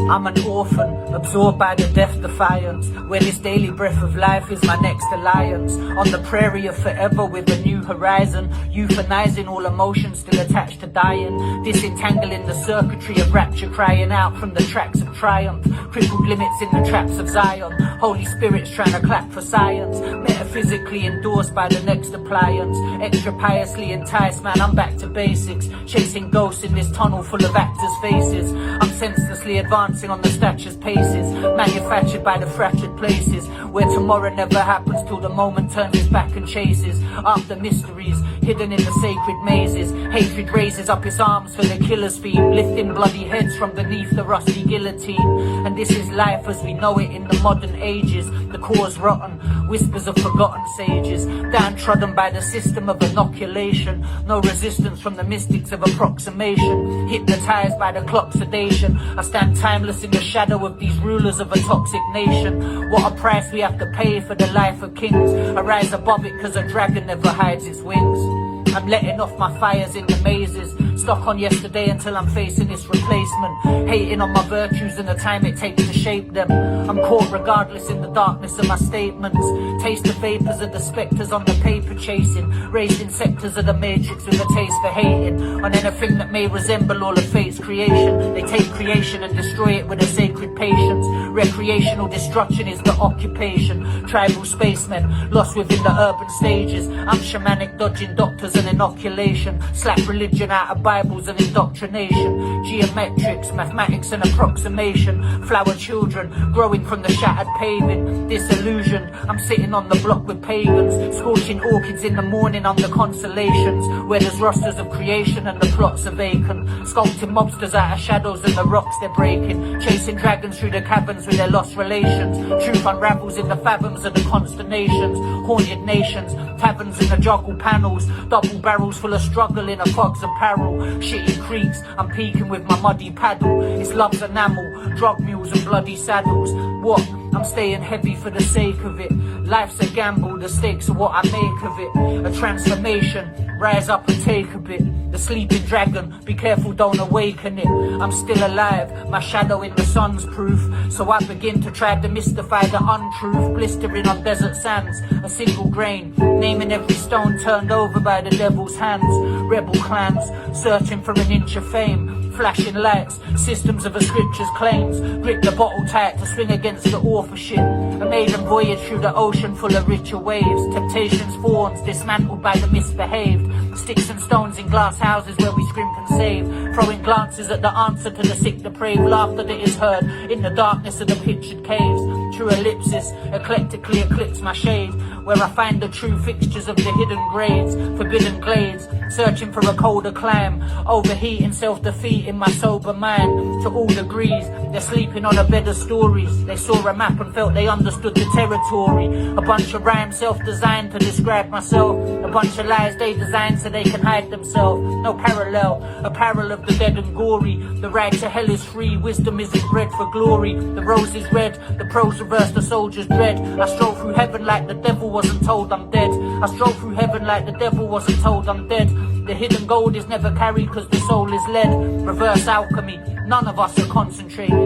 I'm an orphan, absorbed by the death defiance, where this daily breath of life is my next alliance. On the prairie of forever with a new horizon, euthanizing all emotions still attached to dying, disentangling the circuitry of rapture, crying out from the tracks of triumph, crippled limits in the traps of Zion, Holy Spirit's trying to clap for science, metaphysically endorsed by the next appliance, extra piously enticed, man, I'm back to basics, chasing ghosts in this tunnel full of actors' faces. I'm senselessly advancing on the stature's paces, manufactured by the fractured places, where tomorrow never happens till the moment turns its back and chases after mysteries hidden in the sacred mazes. Hatred raises up its arms for the killer's theme, lifting bloody heads from beneath the rusty guillotine. And this is life as we know it in the modern ages. The cause rotten, whispers of forgotten sages, downtrodden by the system of inoculation, no resistance from the mystics of approximation, hypnotized by the clock sedation. I stand timeless in the shadow of these rulers of a toxic nation. What a price we have to pay for the life of kings. I rise above it cause a dragon never hides its wings. I'm letting off my fires in the mazes, stuck on yesterday until I'm facing this replacement, hating on my virtues and the time it takes to shape them. I'm caught regardless in the darkness of my statements, taste the vapors of the spectres on the paper chasing, raised in sectors of the matrix with a taste for hating on anything that may resemble all of fate's creation. They take creation and destroy it with a sacred patience. Recreational destruction is the occupation. Tribal spacemen lost within the urban stages. I'm shamanic, dodging doctors and inoculation, slap religion out of Bibles and indoctrination, geometrics, mathematics and approximation, flower children growing from the shattered paving, disillusioned. I'm sitting on the block with pagans, scorching orchids in the morning under constellations, where there's rosters of creation and the plots are vacant, sculpting mobsters out of shadows and the rocks they're breaking, chasing dragons through the caverns with their lost relations. Truth unravels in the fathoms of the consternations, haunted nations, taverns in the juggle panels, double barrels full of struggle in a fog's apparel, shitty creeks, I'm peaking with my muddy paddle, it's love's enamel, drug mules and bloody saddles. What? I'm staying heavy for the sake of it. Life's a gamble, the stakes are what I make of it. A transformation, rise up and take a bit. The sleeping dragon, be careful don't awaken it. I'm still alive, my shadow in the sun's proof, so I begin to try to mystify the untruth. Blistering on desert sands, a single grain, naming every stone turned over by the devil's hands. Rebel clans, searching for an inch of fame, flashing lights, systems of a scripture's claims, grip the bottle tight to swing against the authorship. A maiden voyage through the ocean full of richer waves, temptation's fawns dismantled by the misbehaved, sticks and stones in glass houses where we scrimp and save, throwing glances at the answer to the sick depraved, laughter that is heard in the darkness of the pictured caves. True ellipsis, eclectically eclipse my shade, where I find the true fixtures of the hidden grades, forbidden glades, searching for a colder climb, overheating self-defeat in my sober mind. To all degrees, they're sleeping on a bed of stories. They saw a map and felt they understood the territory. A bunch of rhymes self-designed to describe myself, a bunch of lies they designed so they can hide themselves. No parallel, apparel of the dead and gory. The ride to hell is free, wisdom isn't bred for glory. The rose is red, the prose reverse the soldier's dread. I stroll through heaven like the devil wasn't told I'm dead. I stroll through heaven like the devil wasn't told I'm dead. The hidden gold is never carried cause the soul is led. Reverse alchemy, none of us are concentrated.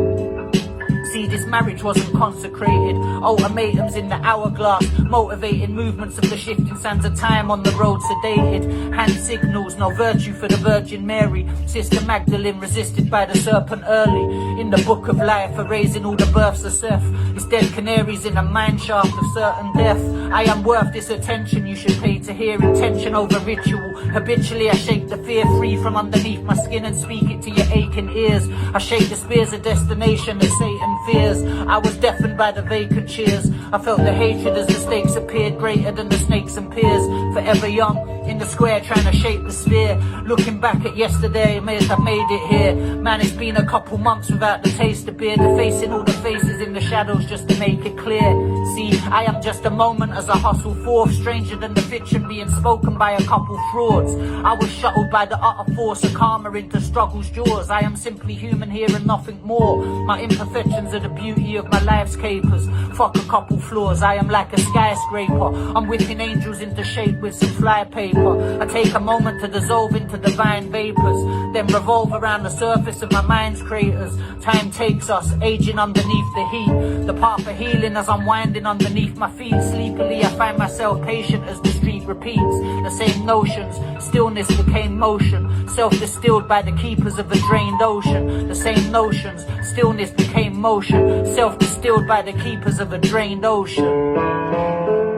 See, this marriage wasn't consecrated. Ultimatums in the hourglass, motivating movements of the shifting sands of time on the road sedated. Hand signals, no virtue for the Virgin Mary. Sister Magdalene resisted by the serpent early. In the book of life, erasing all the births of Seth. It's dead canaries in a mine shaft of certain death. I am worth this attention you should pay to hear. Intention over ritual. Habitually I shake the fear free from underneath my skin and speak it to your aching ears. I shake the spears of destination that Satan fears. I was deafened by the vacant cheers. I felt the hatred as the stakes appeared greater than the snakes and peers. Forever young, in the square trying to shape the sphere. Looking back at yesterday, may have made it here. Man, it's been a couple months without the taste of beer. Defacing all the faces in the shadows just to make it clear. See, I am just a moment as I hustle forth. Stranger than the fiction being spoken by a couple frauds. I was shuttled by the utter force of karma into struggle's jaws. I am simply human. human here and nothing more. My imperfections are the beauty of my life's capers. Fuck a couple floors, I am like a skyscraper. I'm whipping angels into shape with some flypaper. I take a moment to dissolve into divine vapors, then revolve around the surface of my mind's craters. Time takes us, aging underneath the heat. The path of healing as I'm winding underneath my feet. Sleepily I find myself patient as the street repeats the same notions. Stillness became motion, self-distilled by the keepers of a drained ocean. The same notions, stillness became motion, self-distilled by the keepers of a drained ocean.